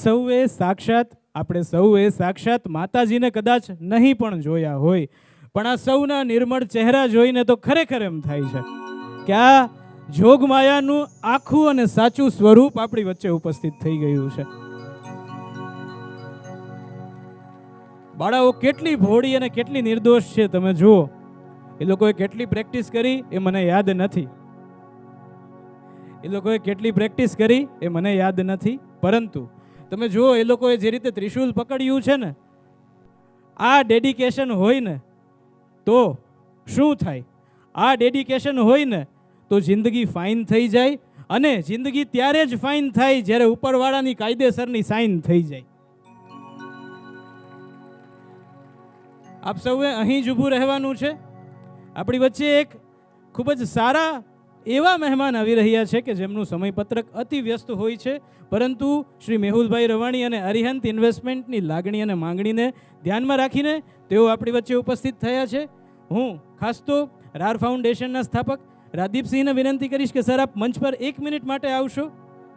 આપણે સૌએ સાક્ષાત માતાજીને કદાચ નહીં પણ જોયા હોય, પણ આ સૌના નિર્મળ ચહેરા જોઈને તો ખરેખર એમ થાય છે કે આ જોગમાયાનું આખું અને સાચું સ્વરૂપ આપણી વચ્ચે ઉપસ્થિત થઈ ગયું છે. બાળાઓ કેટલી ભોળી અને કેટલી નિર્દોષ છે તમે જુઓ. એ લોકોએ કેટલી પ્રેક્ટિસ કરી એ મને યાદ નથી, પરંતુ તમે જુઓ એ લોકોએ જે રીતે ત્રિશુલ પકડ્યું છે ને, આ ડેડિકેશન હોય ને તો શું થાય? આ ડેડિકેશન હોય ને તો જિંદગી ફાઇન થઈ જાય, અને જિંદગી ત્યારે જ ફાઇન થાય જ્યારે ઉપરવાળાની કાયદેસરની સાઇન થઈ જાય. આપ સૌએ અહીં જ ઊભું રહેવાનું છે. આપણી વચ્ચે એક ખૂબ જ સારા એવા મહેમાન આવી રહ્યા છે કે જેમનું સમયપત્રક અતિ વ્યસ્ત હોય છે, પરંતુ શ્રી મેહુલભાઈ રવાણી અને અરિહંત ઇન્વેસ્ટમેન્ટની લાગણી અને માંગણીને ધ્યાનમાં રાખીને તેઓ આપણી વચ્ચે ઉપસ્થિત થયા છે. હું ખાસ તો રાર ફાઉન્ડેશનના સ્થાપક રાદીપસિંહને વિનંતી કરીશ કે સર આપ મંચ પર 1 મિનિટ માટે આવશો.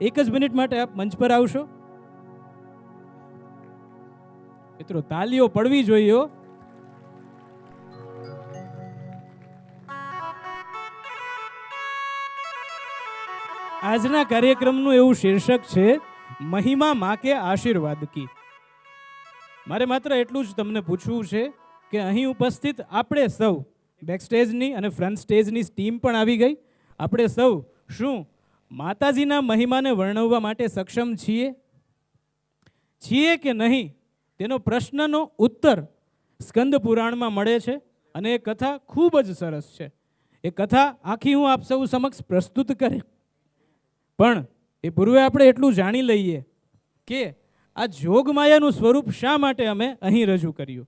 1 જ મિનિટ માટે આપ મંચ પર આવશો. મિત્રો તાલીઓ પડવી જોઈએ. આજના કાર્યક્રમનું એવું શીર્ષક છે મહિમા માં કે આશીર્વાદ કી. મારે માત્ર એટલું જ તમને પૂછવું છે કે અહીં ઉપસ્થિત આપણે સૌ, બેક સ્ટેજની અને ફ્રન્ટ સ્ટેજની ટીમ પણ આવી ગઈ, આપણે સૌ શું માતાજીના મહિમાને વર્ણવવા માટે સક્ષમ છીએ કે નહીં? તેનો પ્રશ્નનો ઉત્તર સ્કંદ પુરાણમાં મળે છે, અને એ કથા ખૂબ જ સરસ છે. એ કથા આખી હું આપ સૌ સમક્ષ પ્રસ્તુત કરી, પણ એ પૂર્વે આપણે એટલું જાણી લઈએ કે આ જોગમાયાનું સ્વરૂપ શા માટે અમે અહીં રજૂ કર્યું.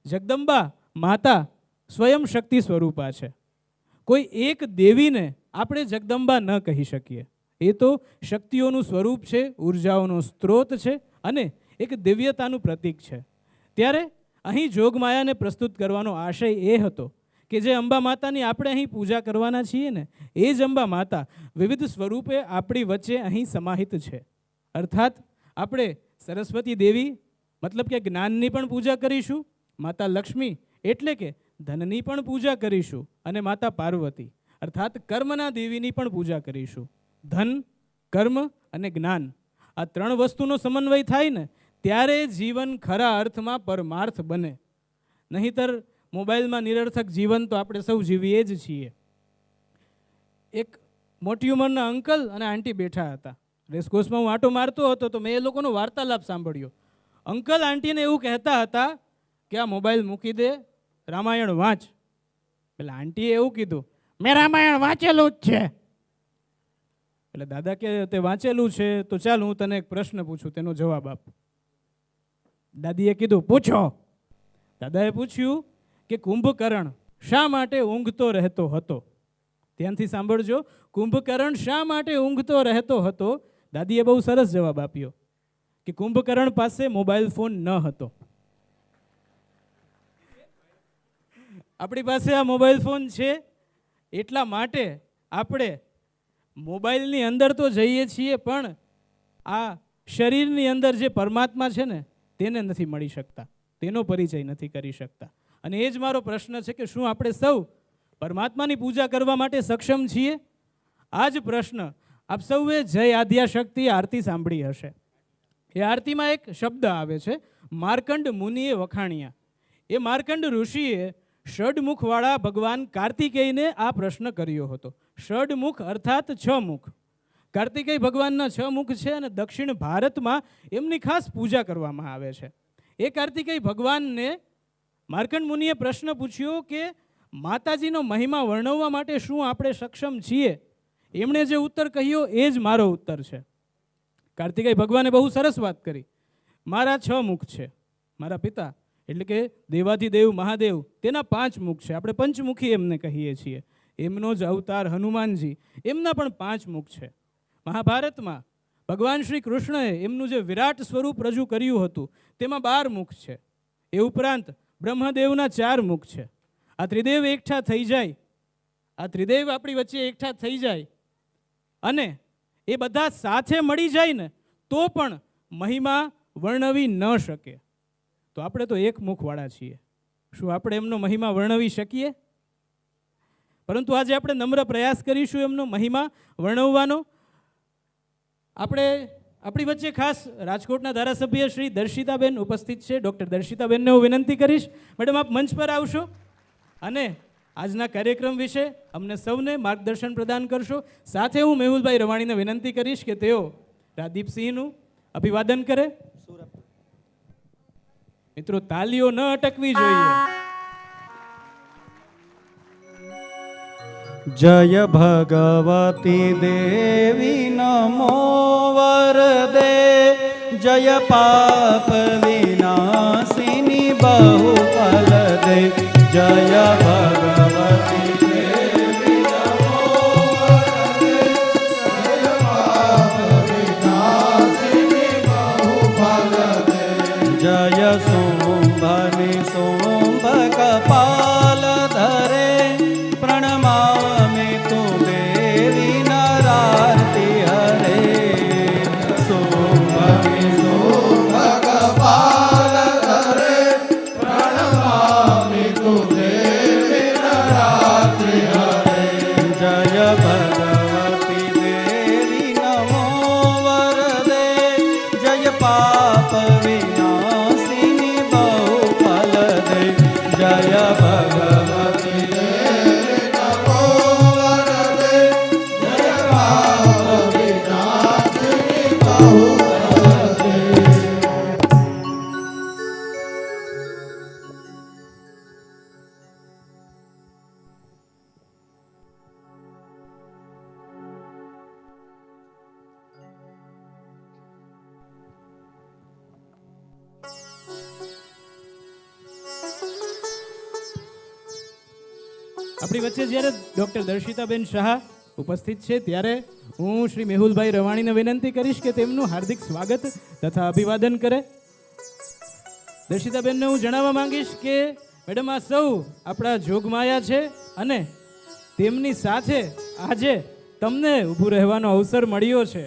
જગદંબા માતા સ્વયં શક્તિ સ્વરૂપા છે. કોઈ એક દેવીને આપણે જગદંબા ન કહી શકીએ. એ તો શક્તિઓનું સ્વરૂપ છે, ઉર્જાઓનો સ્ત્રોત છે, અને એક દિવ્યતાનું પ્રતીક છે. ત્યારે અહીં જોગમાયાને પ્રસ્તુત કરવાનો આશય એ હતો કે જે અંબા માતાની આપણે અહીં પૂજા કરવાના છીએ ને, એ જ અંબા માતા વિવિધ સ્વરૂપે આપણી વચ્ચે અહીં સમાહિત છે. અર્થાત આપણે સરસ્વતી દેવી મતલબ કે જ્ઞાનની પણ પૂજા કરીશું, માતા લક્ષ્મી એટલે કે ધનની પણ પૂજા કરીશું, અને માતા પાર્વતી અર્થાત કર્મના દેવીની પણ પૂજા કરીશું. ધન, કર્મ અને જ્ઞાન, આ 3 વસ્તુનો સમન્વય થાય ને ત્યારે જીવન ખરા અર્થમાં પરમાર્થ બને. નહીંતર મોબાઈલમાં નિરર્થક જીવન તો આપણે સૌ જીવીએ જ છીએ. એક મોટી ઉંમરના અંકલ અને આંટી બેઠા હતા. રેસકોર્સમાં હું આંટો મારતો હતો તો મેં એ લોકોનો વાર્તાલાપ સાંભળ્યો. અંકલ આંટીને એવું કહેતા હતા કે આ મોબાઈલ મૂકી દે, રામાયણ વાંચ. એટલે આંટીએ એવું કીધું, મેં રામાયણ વાંચેલું જ છે. એટલે દાદા કે તે વાંચેલું છે તો ચાલ હું તને એક પ્રશ્ન પૂછું, તેનો જવાબ આપ. દાદીએ કીધું પૂછો. દાદાએ પૂછ્યું કે કુંભકર્ણ શા માટે ઊંઘતો રહેતો હતો? ધ્યાનથી સાંભળજો. કુંભકર્ણ શા માટે ઊંઘતો રહેતો હતો? દાદીએ બહુ સરસ જવાબ આપ્યો કે કુંભકર્ણ પાસે મોબાઈલ ફોન ન હતો. આપણી પાસે આ મોબાઈલ ફોન છે એટલા માટે આપણે મોબાઈલની અંદર તો જઈએ છીએ, પણ આ શરીરની અંદર જે પરમાત્મા છે ને તેને નથી મળી શકતા, તેનો પરિચય નથી કરી શકતા. અને એ જ મારો પ્રશ્ન છે કે શું આપણે સૌ પરમાત્માની પૂજા કરવા માટે સક્ષમ છીએ? આ જ પ્રશ્ન આપ સૌએ જય આદ્યાશક્તિ આરતી સાંભળી હશે. એ આરતીમાં એક શબ્દ આવે છે, માર્કંડ મુનિએ વખાણ્યા. એ માર્કંડ ઋષિએ ષડમુખવાળા ભગવાન કાર્તિકેયને આ પ્રશ્ન કર્યો હતો. ષડમુખ અર્થાત 6 મુખ. કાર્તિકેય ભગવાનના 6 મુખ છે, અને દક્ષિણ ભારતમાં એમની ખાસ પૂજા કરવામાં આવે છે. એ કાર્તિકેય ભગવાનને માર્કંડ મુનિએ પ્રશ્ન પૂછ્યો કે માતાજીનો મહિમા વર્ણવવા માટે શું આપણે સક્ષમ છીએ? એમણે જે ઉત્તર કહ્યો એ જ મારો ઉત્તર છે. કાર્તિકેય ભગવાને બહુ સરસ વાત કરી. મારા 6 મુખ છે. મારા પિતા એટલે કે દેવાધિદેવ મહાદેવ, તેના 5 મુખ છે. આપણે પંચમુખી એમને કહીએ છીએ. એમનો જ અવતાર હનુમાનજી, એમના પણ 5 મુખ છે. મહાભારતમાં ભગવાન શ્રી કૃષ્ણએ એમનું જે વિરાટ સ્વરૂપ રજૂ કર્યું હતું તેમાં 12 મુખ છે. એ ઉપરાંત બ્રહ્મદેવના 4 મુખ છે. આ ત્રિદેવ એકઠા થઈ જાય, આ ત્રિદેવ આપણી વચ્ચે એકઠા થઈ જાય અને એ બધા સાથે મળી જાય ને તો પણ મહિમા વર્ણવી ન શકે, તો આપણે તો એક મુખવાળા છીએ, શું આપણે એમનો મહિમા વર્ણવી શકીએ? પરંતુ આજે આપણે નમ્ર પ્રયાસ કરીશું એમનો મહિમા વર્ણવવાનો. આપણી વચ્ચે ખાસ રાજકોટના ધારાસભ્ય શ્રી દર્શિતાબેન ઉપસ્થિત છે. ડૉક્ટર દર્શિતાબેનને હું વિનંતી કરીશ, મેડમ આપ મંચ પર આવશો અને આજના કાર્યક્રમ વિશે અમને સૌને માર્ગદર્શન પ્રદાન કરશો. સાથે હું મેહુલભાઈ રવાણીને વિનંતી કરીશ કે તેઓ રાદીપસિંહનું અભિવાદન કરે. મિત્રો, તાલીઓ ન અટકવી જોઈએ. જય ભગવતી દેવી નમો વરદે, જય પાપ વિનાશિની બહુફલ દે. જય ભગવતી દેવી નમો વરદે, જય પાપ વિનાશિની બહુફલ દે. જય શુંભની શુંભ કપાલ ધરે, પ્રણમામિ તુ દેવી નરાર્તિ હરે. શુંભની શુંભ કપાલ ધરે, પ્રણમામિ તુ દેવી નરાર્તિ હરે. જય ભગવતી દેવી નમો વરદે, જય પાપ વિનાશિની બહુફલ દે. જય ભગવતી દેવી નમો વરદે, જય પાપ વિનાશિની બહુફલ દે. આપણી વચ્ચે જ્યારે ડૉક્ટર દર્શિતાબેન શાહ ઉપસ્થિત છે ત્યારે હું શ્રી મેહુલભાઈ રવાણીને વિનંતી કરીશ કે તેમનું હાર્દિક સ્વાગત તથા અભિવાદન કરે. દર્શિતાબેનને હું જણાવવા માંગીશ કે મેડમ, આ સૌ આપણા જોગમાયા છે અને તેમની સાથે આજે તમને ઊભું રહેવાનો અવસર મળ્યો છે.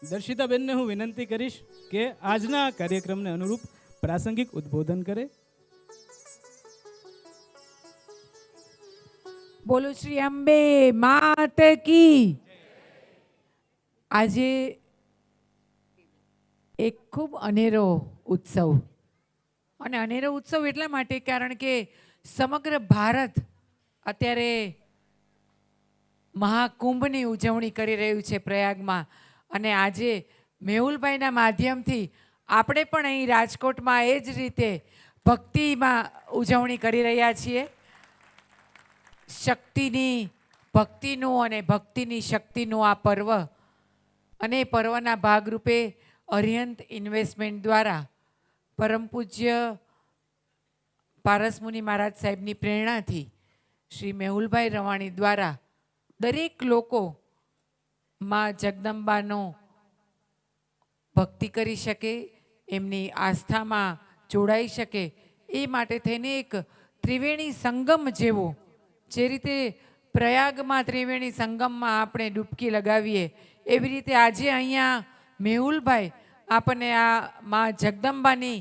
દર્શિતાબેનને હું વિનંતી કરીશ કે આજના કાર્યક્રમને અનુરૂપ પ્રાસંગિક ઉદ્બોધન કરે. બોલો શ્રી અંબે માત કી. આજે એક ખૂબ અનેરો ઉત્સવ, અને અનેરો ઉત્સવ એટલા માટે કારણ કે સમગ્ર ભારત અત્યારે મહાકુંભની ઉજવણી કરી રહ્યું છે પ્રયાગમાં, અને આજે મેહુલભાઈના માધ્યમથી આપણે પણ અહીં રાજકોટમાં એ જ રીતે ભક્તિમાં ઉજવણી કરી રહ્યા છીએ. શક્તિની ભક્તિનું અને ભક્તિની શક્તિનું આ પર્વ, અને પર્વના ભાગરૂપે અરિહંત ઇન્વેસ્ટમેન્ટ દ્વારા પરમ પૂજ્ય પારસમુનિ મહારાજ સાહેબની પ્રેરણાથી શ્રી મેહુલભાઈ રવાણી દ્વારા દરેક લોકો માં જગદંબાનો ભક્તિ કરી શકે, એમની આસ્થામાં જોડાઈ શકે, એ માટે થઈને એક ત્રિવેણી સંગમ જેવો, જે રીતે પ્રયાગમાં ત્રિવેણી સંગમમાં આપણે ડૂબકી લગાવીએ એવી રીતે આજે અહીંયા મેહુલભાઈ આપણને આ માં જગદંબાની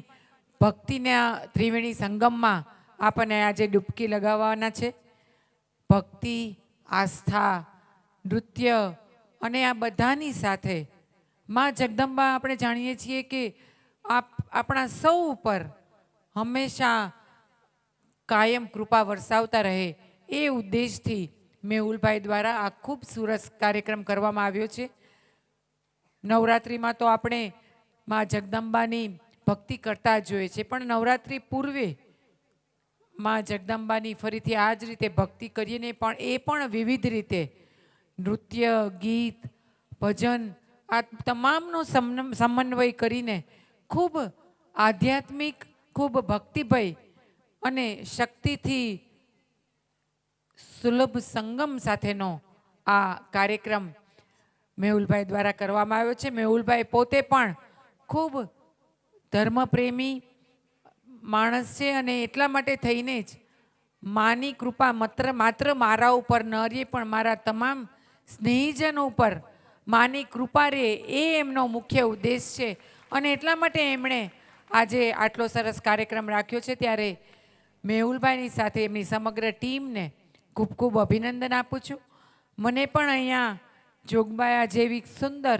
ભક્તિના ત્રિવેણી સંગમમાં આપણને આજે ડૂબકી લગાવવાના છે. ભક્તિ, આસ્થા, નૃત્ય અને આ બધાની સાથે માં જગદંબા આપણે જાણીએ છીએ કે આપણા સૌ ઉપર હંમેશા કાયમ કૃપા વરસાવતા રહે, એ ઉદ્દેશથી મેહુલભાઈ દ્વારા આ ખૂબ સરસ કાર્યક્રમ કરવામાં આવ્યો છે. નવરાત્રિમાં તો આપણે માં જગદંબાની ભક્તિ કરતા જ જોઈએ છે, પણ નવરાત્રિ પૂર્વે માં જગદંબાની ફરીથી આ જ રીતે ભક્તિ કરીએ ને, પણ એ પણ વિવિધ રીતે નૃત્ય, ગીત, ભજન, આ તમામનો સમન્વય કરીને ખૂબ આધ્યાત્મિક, ખૂબ ભક્તિભય અને શક્તિથી સુલભ સંગમ સાથેનો આ કાર્યક્રમ મેહુલભાઈ દ્વારા કરવામાં આવ્યો છે. મેહુલભાઈ પોતે પણ ખૂબ ધર્મપ્રેમી માણસ છે અને એટલા માટે થઈને જ માની કૃપા માત્ર મારા ઉપર ન રહે પણ મારા તમામ સ્નેહીજનો ઉપર માની કૃપા રહે એ એમનો મુખ્ય ઉદ્દેશ છે. અને એટલા માટે એમણે આજે આટલો સરસ કાર્યક્રમ રાખ્યો છે. ત્યારે મેહુલભાઈની સાથે એમની સમગ્ર ટીમને ખૂબ ખૂબ અભિનંદન આપું છું. મને પણ અહીંયા જોગમાયા જેવી સુંદર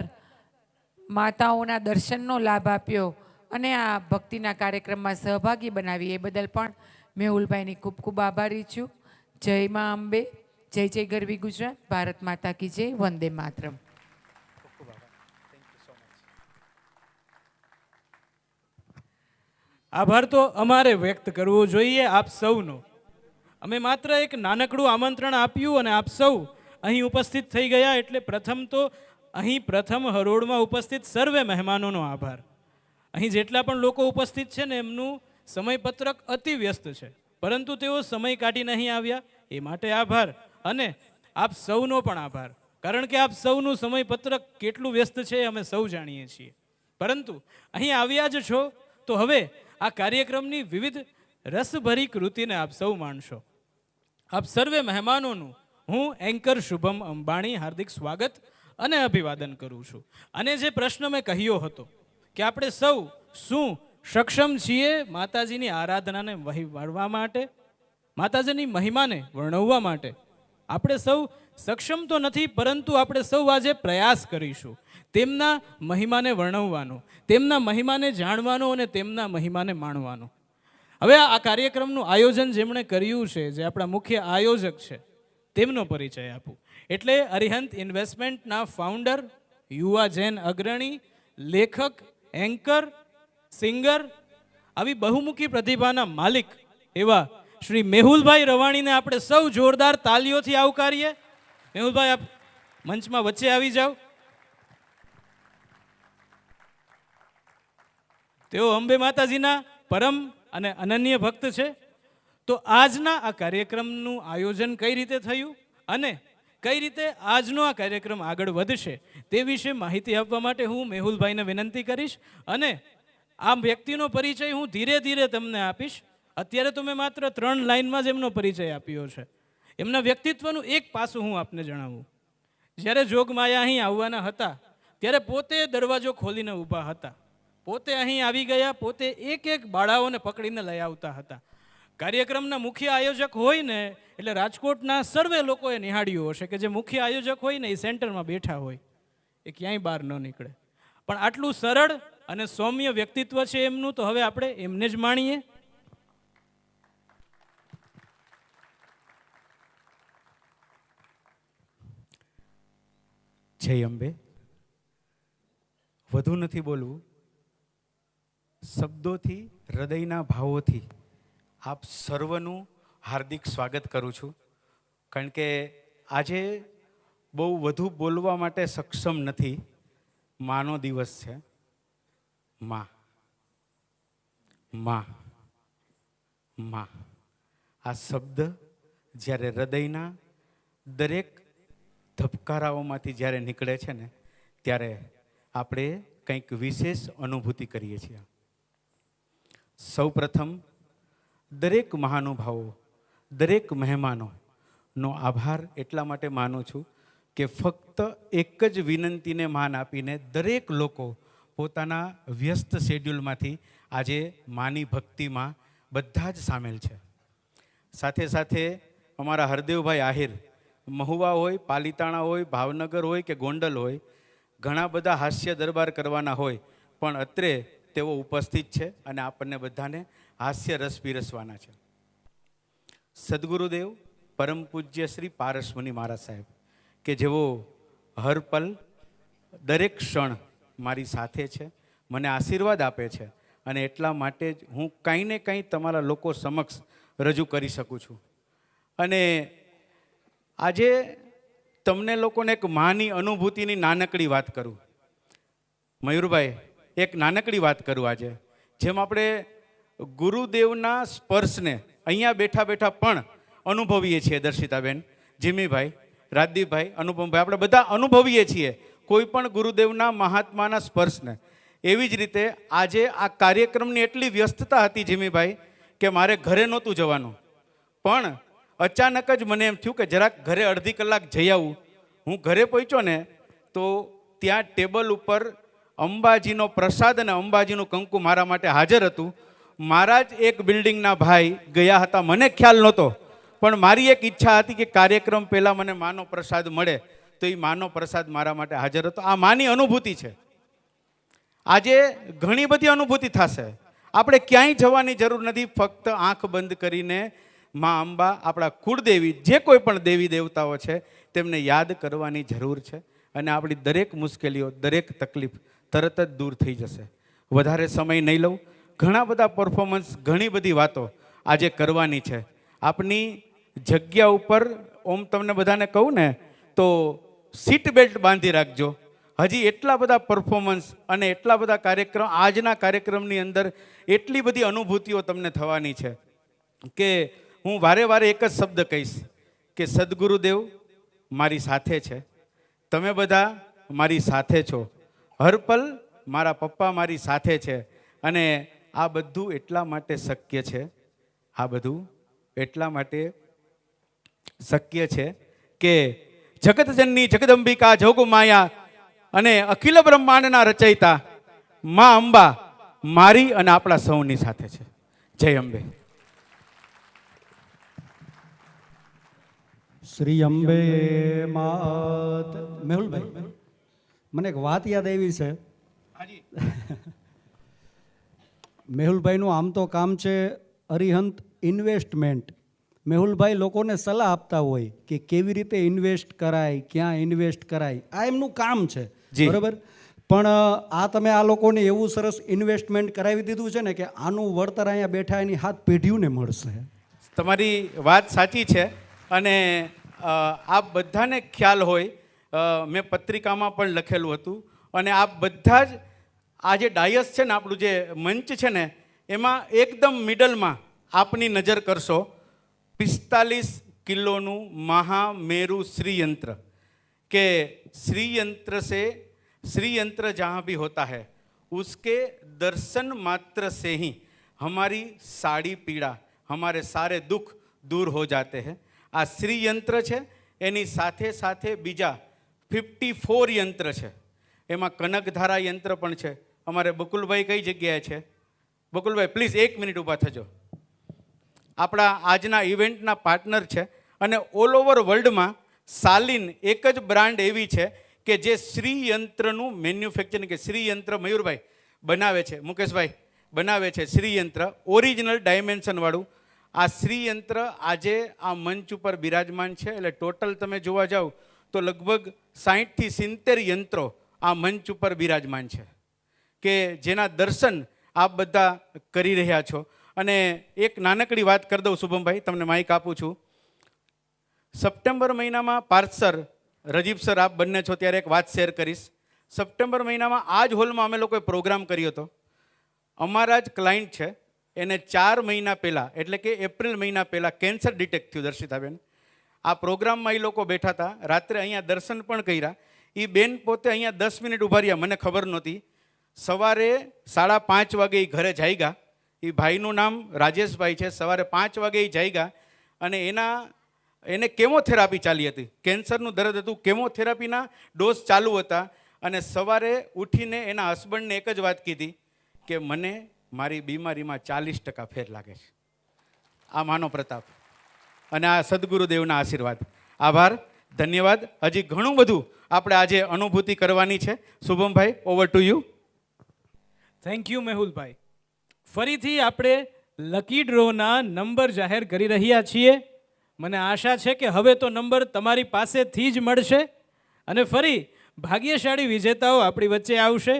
માતાઓના દર્શનનો લાભ આપ્યો અને આ ભક્તિના કાર્યક્રમમાં સહભાગી બનાવી એ બદલ પણ મેહુલભાઈની ખૂબ ખૂબ આભારી છું. જય મા અંબે, જય જય ગરવી ગુજરાત, ભારત માતા કી જય, વંદે માતરમ. આભાર તો અમારે વ્યક્ત કરવો જોઈએ આપ સૌનો. અમે માત્ર એક નાનકડું આમંત્રણ આપ્યું અને આપ સૌ અહીં ઉપસ્થિત થઈ ગયા એટલે પ્રથમ તો અહીં પ્રથમ હરોળમાં ઉપસ્થિત સર્વે મહેમાનોનો આભાર. અહીં જેટલા પણ લોકો ઉપસ્થિત છે ને એમનું સમયપત્રક અતિ વ્યસ્ત છે, પરંતુ તેઓ સમય કાઢીને અહીં આવ્યા એ માટે આભાર. અને આપ સૌનો પણ આભાર, કારણ કે આપ સૌનું સમયપત્રક કેટલું વ્યસ્ત છે એ અમે સૌ જાણીએ છીએ. પરંતુ અહીં આવ્યા જ છો તો હવે આ કાર્યક્રમની વિવિધ રસભરી કૃતિને આપ સૌ માણશો. આપ સર્વે મહેમાનોનું હું એન્કર શુભમ અંબાણી હાર્દિક સ્વાગત અને અભિવાદન કરું છું. અને જે પ્રશ્ન મેં કહ્યો હતો કે આપણે સૌ શું સક્ષમ છીએ માતાજીની આરાધનાને વહીવડવા માટે, માતાજીની મહિમાને વર્ણવવા માટે? આપણે સૌ સક્ષમ તો નથી, પરંતુ આપણે સૌ આજે પ્રયાસ કરીશું તેમના મહિમાને વર્ણવવાનો, તેમના મહિમાને જાણવાનો અને તેમના મહિમાને માણવાનો. હવે આ કાર્યક્રમનું આયોજન જેમણે કર્યું છે, જે આપણા મુખ્ય આયોજક છે, તેમનો પરિચય આપું. એટલે અરિહંત ઇન્વેસ્ટમેન્ટના ફાઉન્ડર, યુવા જૈન અગ્રણી, લેખક, એન્કર, સિંગર, આવી બહુમુખી પ્રતિભાના માલિક એવા શ્રી મેહુલભાઈ રવાણીને આપણે સૌ જોરદાર તાલીઓથી આવકારીએ. મેહુલભાઈ, આપ મંચમાં વચ્ચે આવી જાઓ. તેઓ અંબે માતાજીના પરમ અને અનન્ય ભક્ત છે. તો આજના આ કાર્યક્રમનું આયોજન કઈ રીતે થયું અને કઈ રીતે આજનો આ કાર્યક્રમ આગળ વધશે તે વિશે માહિતી આપવા માટે હું મેહુલભાઈને વિનંતી કરીશ. અને આ વ્યક્તિનો પરિચય હું ધીરે ધીરે તમને આપીશ. અત્યારે તો મેં માત્ર 3 લાઇનમાં જ એમનો પરિચય આપ્યો છે. એમના વ્યક્તિત્વનું એક પાસું હું આપને જણાવું. જ્યારે જોગમાયા અહીં આવવાના હતા ત્યારે પોતે દરવાજો ખોલીને ઊભા હતા, પોતે અહીં આવી ગયા, પોતે એક એક બાળાઓને પકડીને લઈ આવતા હતા. કાર્યક્રમના મુખ્ય આયોજક હોય ને એટલે રાજકોટના સર્વે લોકોએ નિહાળ્યું હશે કે જે મુખ્ય આયોજક હોય ને એ સેન્ટરમાં બેઠા હોય, એ ક્યાંય બહાર ન નીકળે. પણ આટલું સરળ અને સૌમ્ય વ્યક્તિત્વ છે એમનું, તો હવે આપણે એમને જ માણીએ. જય અંબે. વધુ નથી બોલવું, શબ્દોથી, હૃદયના ભાવોથી આપ સર્વનું હાર્દિક સ્વાગત કરું છું. કારણ કે આજે બહુ વધુ બોલવા માટે સક્ષમ નથી. માનો દિવસ છે. માં માં માં આ શબ્દ જ્યારે હૃદયના દરેક ધબકારાઓમાંથી જ્યારે નીકળે છે ને ત્યારે આપણે કંઈક વિશેષ અનુભૂતિ કરીએ છીએ. સૌ પ્રથમ દરેક મહાનુભાવો, દરેક મહેમાનોનો આભાર એટલા માટે માનું છું કે ફક્ત એક જ વિનંતીને માન આપીને દરેક લોકો પોતાના વ્યસ્ત શેડ્યુલમાંથી આજે માની ભક્તિમાં બધા જ સામેલ છે. સાથે સાથે અમારા હરદેવભાઈ આહિર, મહુવા હોય, પાલિતાણા હોય, ભાવનગર હોય કે ગોંડલ હોય, ઘણા બધા હાસ્ય દરબાર કરવાના હોય, પણ અત્રે તેઓ ઉપસ્થિત છે અને આપણને બધાને હાસ્ય રસ પીરસવાના છે. સદગુરુદેવ પરમ પૂજ્ય શ્રી પારસમુનિ મહારાજ સાહેબ કે જેઓ હર પલ દરેક ક્ષણ મારી સાથે છે, મને આશીર્વાદ આપે છે અને એટલા માટે જ હું કંઈ ને કંઈ તમારા લોકો સમક્ષ રજૂ કરી શકું છું. અને આજે તમને લોકોને એક માની અનુભૂતિની નાનકડી વાત કરું. મયુરભાઈ, એક નાનકડી વાત કરું આજે. જેમ આપણે ગુરુદેવના સ્પર્શને અહીંયા બેઠા બેઠા પણ અનુભવીએ છીએ. દર્શિતાબેન, જીમીભાઈ, રાજદીપભાઈ, અનુપમભાઈ, આપણે બધા અનુભવીએ છીએ કોઈ પણ ગુરુદેવના મહાત્માના સ્પર્શને. એવી જ રીતે આજે આ કાર્યક્રમની એટલી વ્યસ્તતા હતી જીમીભાઈ કે મારે ઘરે નહોતું જવાનું, પણ અચાનક જ મને એમ થયું કે જરાક ઘરે અડધી કલાક જઈ આવું. હું ઘરે પહોંચ્યો ને તો ત્યાં ટેબલ ઉપર અંબાજીનો પ્રસાદ અને અંબાજીનું કંકુ મારા માટે હાજર હતું. મારા જ એક બિલ્ડિંગના ભાઈ ગયા હતા, મને ખ્યાલ નહોતો, પણ મારી એક ઈચ્છા હતી કે કાર્યક્રમ પહેલાં મને માનો પ્રસાદ મળે, તો એ માનો પ્રસાદ મારા માટે હાજર હતો. આ માની અનુભૂતિ છે. આજે ઘણી બધી અનુભૂતિ થશે. આપણે ક્યાંય જવાની જરૂર નથી, ફક્ત આંખ બંધ કરીને મા અંબા, આપણા કુળદેવી, જે કોઈ પણ દેવી દેવતાઓ છે તેમને યાદ કરવાની જરૂર છે, અને આપણી દરેક મુશ્કેલીઓ, દરેક તકલીફ તરત જ દૂર થઈ જશે. વધારે સમય નહીં લઉં. ઘણા બધા પરફોર્મન્સ, ઘણી બધી વાતો આજે કરવાની છે. આપની જગ્યા ઉપર ઓમ તમને બધાને કહું ને તો સીટ બેલ્ટ બાંધી રાખજો. હજી એટલા બધા પરફોર્મન્સ અને એટલા બધા કાર્યક્રમ, આજના કાર્યક્રમની અંદર એટલી બધી અનુભૂતિઓ તમને થવાની છે કે હું વારે વારે એક જ શબ્દ કહીશ કે સદગુરુદેવ મારી સાથે છે, તમે બધા મારી સાથે છો, હરપલ મારા પપ્પા મારી સાથે છે. અને આ બધું એટલા માટે શક્ય છે, આ બધું એટલા માટે શક્ય છે કે જગતજનની જગદંબિકા જોગમાયા અને અખિલ બ્રહ્માંડના રચયિતા મા અંબા મારી અને આપણા સૌની સાથે છે. જય અંબે. શ્રી અંબે માત. મેહુલભાઈ, મને એક વાત યાદ આવી છે. મેહુલભાઈનું આમ તો કામ છે અરિહંત ઇન્વેસ્ટમેન્ટ. મેહુલભાઈ લોકોને સલાહ આપતા હોય કે કેવી રીતે ઇન્વેસ્ટ કરાય, ક્યાં ઇન્વેસ્ટ કરાય, આ એમનું કામ છે, બરાબર. પણ આ તમે આ લોકોને એવું સરસ ઇન્વેસ્ટમેન્ટ કરાવી દીધું છે ને કે આનું વળતર અહીંયા બેઠા એની હાથ પેઢીઓને મળશે. તમારી વાત સાચી છે. અને આ બધાને ખ્યાલ હોય, મેં પત્રિકામાં પણ લખેલું હતું. અને આ બધા જ આ જે ડાયસ છે ને, આપણું જે મંચ છે ને, એમાં એકદમ મિડલમાં આપની નજર કરશો 45 કિલોનું મહામેરુ શ્રીયંત્ર. કે श्रीयंत्र से श्रीयंत्र जहाँ भी होता है उसके दर्शन मात्र से ही हमारी साड़ी पीड़ा, हमारे सारे दुख दूर हो जाते हैं. આ શ્રીયંત્ર છે, એની સાથે સાથે બીજા 54 યંત્ર છે. એમાં કનકધારા યંત્ર પણ છે. અમારે બકુલભાઈ કઈ જગ્યાએ છે? બકુલભાઈ પ્લીઝ 1 મિનિટ ઊભા થજો. આપણા આજના ઇવેન્ટના પાર્ટનર છે. અને ઓલ ઓવર વર્લ્ડમાં સાલિન એક જ બ્રાન્ડ એવી છે કે જે શ્રીયંત્રનું મેન્યુફેક્ચરિંગ, કે શ્રીયંત્ર મયુરભાઈ બનાવે છે, મુકેશભાઈ બનાવે છે શ્રીયંત્ર, ઓરિજિનલ ડાયમેન્શનવાળું. આ શ્રીયંત્ર આજે આ મંચ ઉપર બિરાજમાન છે. એટલે ટોટલ તમે જોવા જાઓ તો લગભગ 60 થી 70 યંત્રો આ મંચ ઉપર બિરાજમાન છે, કે જેના દર્શન આપ બધા કરી રહ્યા છો. અને એક નાનકડી વાત કરી દઉં શુભમભાઈ, તમને માઇક આપું છું. સપ્ટેમ્બર મહિનામાં પાર્થ સર, રજીબ સર, આપ બંને છો ત્યારે એક વાત શેર કરીશ. સપ્ટેમ્બર મહિનામાં આ જ હોલમાં અમે લોકોએ પ્રોગ્રામ કર્યો હતો. અમારા જ ક્લાયન્ટ છે, એને 4 મહિના પહેલાં, એટલે કે એપ્રિલ મહિના પહેલાં કેન્સર ડિટેક્ટ થયું. દર્શિતાબેન, આ પ્રોગ્રામમાં એ લોકો બેઠા હતા, રાત્રે અહીંયા દર્શન પણ કર્યા. એ બેન પોતે અહીંયા 10 મિનિટ ઊભા રહ્યા, મને ખબર નહોતી. સવારે 5:30 વાગે એ ઘરે જાગ્યા. એ ભાઈનું નામ રાજેશભાઈ છે. સવારે 5 વાગે એ જાગ્યા અને એને કેમોથેરાપી ચાલી હતી. કેન્સરનું દર્દ હતું, કેમોથેરાપીના ડોઝ ચાલુ હતા. અને સવારે ઉઠીને એના હસબન્ડને એક જ વાત કીધી કે મને મારી બીમારીમાં 40% ફેર લાગે છે. આ માનો પ્રતાપ અને આ સદગુરુદેવના આશીર્વાદ. આભાર, ધન્યવાદ. હજી ઘણું બધું આપણે આજે અનુભૂતિ કરવાની છે. શુભમભાઈ, over to you. Thank you મેહુલભાઈ. ફરીથી આપણે લકી ડ્રોના નંબર જાહેર કરી રહ્યા છીએ. મને આશા છે કે હવે તો નંબર તમારી પાસેથી જ મળશે અને ફરી ભાગ્યશાળી વિજેતાઓ આપણી વચ્ચે આવશે.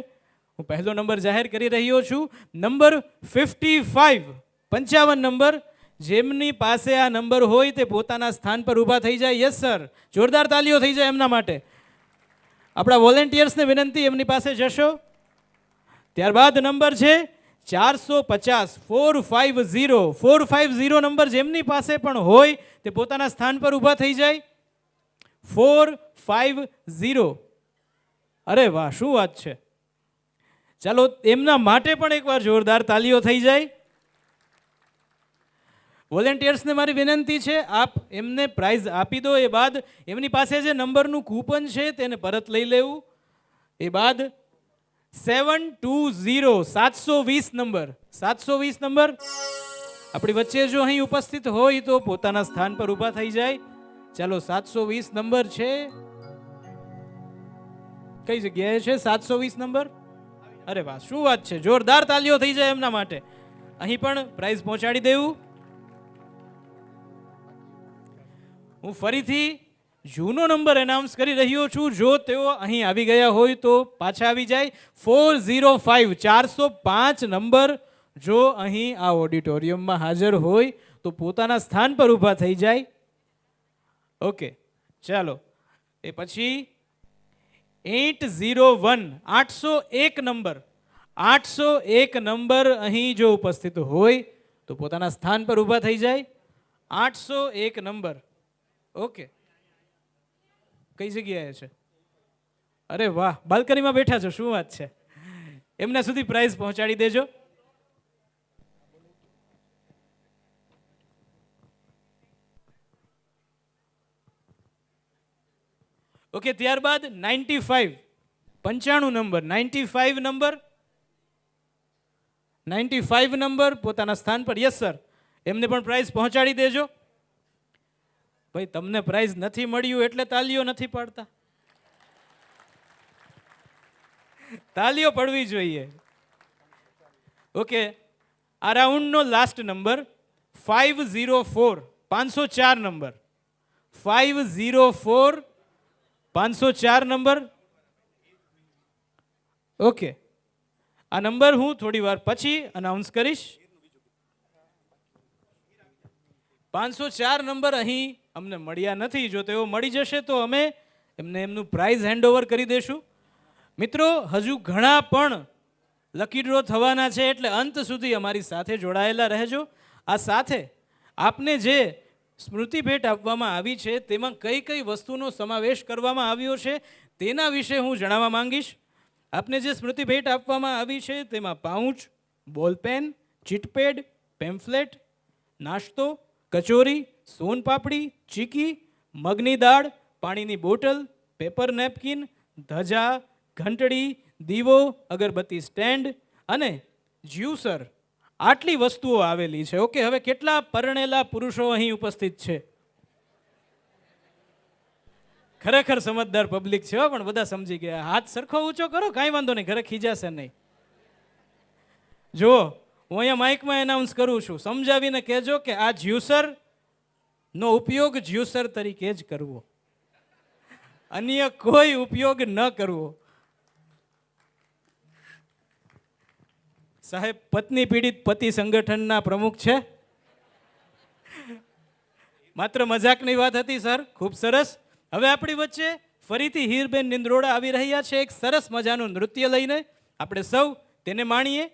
હું પહેલો નંબર જાહેર કરી રહ્યો છું, નંબર 55, 55 નંબર. જેમની પાસે આ નંબર હોય તે પોતાના સ્થાન પર ઊભા થઈ જાય. યસ સર, જોરદાર તાલીઓ થઈ જાય એમના માટે. આપણા વોલેન્ટિયર્સને વિનંતી, એમની પાસે જશો. ત્યારબાદ નંબર છે 450 450 નંબર જેમની પાસે પણ હોય તે પોતાના સ્થાન પર ઊભા થઈ જાય. 450. અરે વાહ, શું વાત છે. ચાલો એમના માટે પણ એકવાર જોરદાર તાલીઓ થઈ જાય. વોલેન્ટિયર્સને મારી વિનંતી છે, આપ એમને પ્રાઇઝ આપી દો. એ બાદ એમની પાસે જે નંબરનું કૂપન છે તેને પરત લઈ લેવું. એ બાદ 720 720 નંબર 720 નંબર આપણી વચ્ચે જો અહીં ઉપસ્થિત હોય તો પોતાના સ્થાન પર ઊભા થઈ જાય. ચાલો 720 નંબર છે, કઈ જગ્યાએ છે 720 નંબર? અરે વાહ, શું વાત છે. જોરદાર તાલીઓ થઈ જાય એમના માટે. અહીં પણ પ્રાઇઝ પહોંચાડી દેવું. હું ફરીથી જૂનો નંબર એનાઉન્સ કરી રહ્યો છું. જો તેઓ અહીં આવી ગયા હોય તો પાછા આવી જાય. 405 405 નંબર જો અહીં આ ઓડિટોરિયમમાં હાજર હોય તો પોતાના સ્થાન પર ઊભા થઈ જાય. ઓકે, ચાલો. એ પછી 801 801 નંબર 801 નંબર અહીં જો ઉપસ્થિત હોય તો પોતાના સ્થાન પર ઊભા થઈ જાય. 801 નંબર. ઓકે, કઈ જગ્યાએ છે? અરે વાહ, બાલ્કનીમાં બેઠા છો, શું વાત છે. એમના સુધી પ્રાઇઝ પહોંચાડી દેજો. ઓકે, ત્યારબાદ 95 95 નંબર 95 નંબર 95 નંબર પોતાના સ્થાન પર. યસ સર, એમને પણ પ્રાઇઝ પહોંચાડી દેજો. ભાઈ, તમને પ્રાઇઝ નથી મળ્યું એટલે તાલીઓ નથી પાડતા. તાલીઓ પડવી જોઈએ. ઓકે, આ રાઉન્ડનો last number 504 504 number 504 504 number. Okay, આ નંબર હું થોડી વાર પછી અનાઉન્સ કરીશ. 504 નંબર અહીં અમને મળ્યા નથી. જો તેઓ મળી જશે તો અમે એમને એમનું પ્રાઇઝ હેન્ડઓવર કરી દેશું. મિત્રો, હજુ ઘણા પણ લકી ડ્રો થવાના છે, એટલે અંત સુધી અમારી સાથે જોડાયેલા રહેજો. આ સાથે આપને જે સ્મૃતિ ભેટ આપવામાં આવી છે તેમાં કઈ કઈ વસ્તુનો સમાવેશ કરવામાં આવ્યો છે તેના વિશે હું જણાવવા માંગીશ. આપને જે સ્મૃતિ ભેટ આપવામાં આવી છે તેમાં પાઉચ, બોલપેન, ચીટપેડ, પેમ્ફલેટ, નાસ્તો, કચોરી, સોનપાપડી, ચીકી, મગની દાળ, પાણીની બોટલ, પેપર નેપકિન, ધજા, ઘંટડી, દીવો, અગરબત્તી સ્ટેન્ડ અને જ્યુસર, આટલી વસ્તુઓ આવેલી છે. ઓકે, હવે કેટલા પરણેલા પુરુષો અહીં ઉપસ્થિત છે? ખરેખર સમજદાર પબ્લિક છે, પણ બધા સમજી ગયા. હાથ સરખો ઊંચો કરો, કાંઈ વાંધો નહીં, ઘરે ખીજાશે નહીં. જો હું અહીંયા માઇકમાં એનાઉન્સ કરું છું, સમજાવીને કહેજો કે આ જ્યુસર નો ઉપયોગ જ્યુસર તરીકે જ કરવો, અન્ય કોઈ ઉપયોગ ન કરવો. સાહેબ પત્ની પીડિત પતિ સંગઠનના પ્રમુખ છે. માત્ર મજાકની વાત હતી સર, ખૂબ સરસ. હવે આપણી વચ્ચે ફરીથી હીરબેન નિંદ્રોડા આવી રહ્યા છે એક સરસ મજાનું નૃત્ય લઈને. આપણે સૌ તેને માણીએ.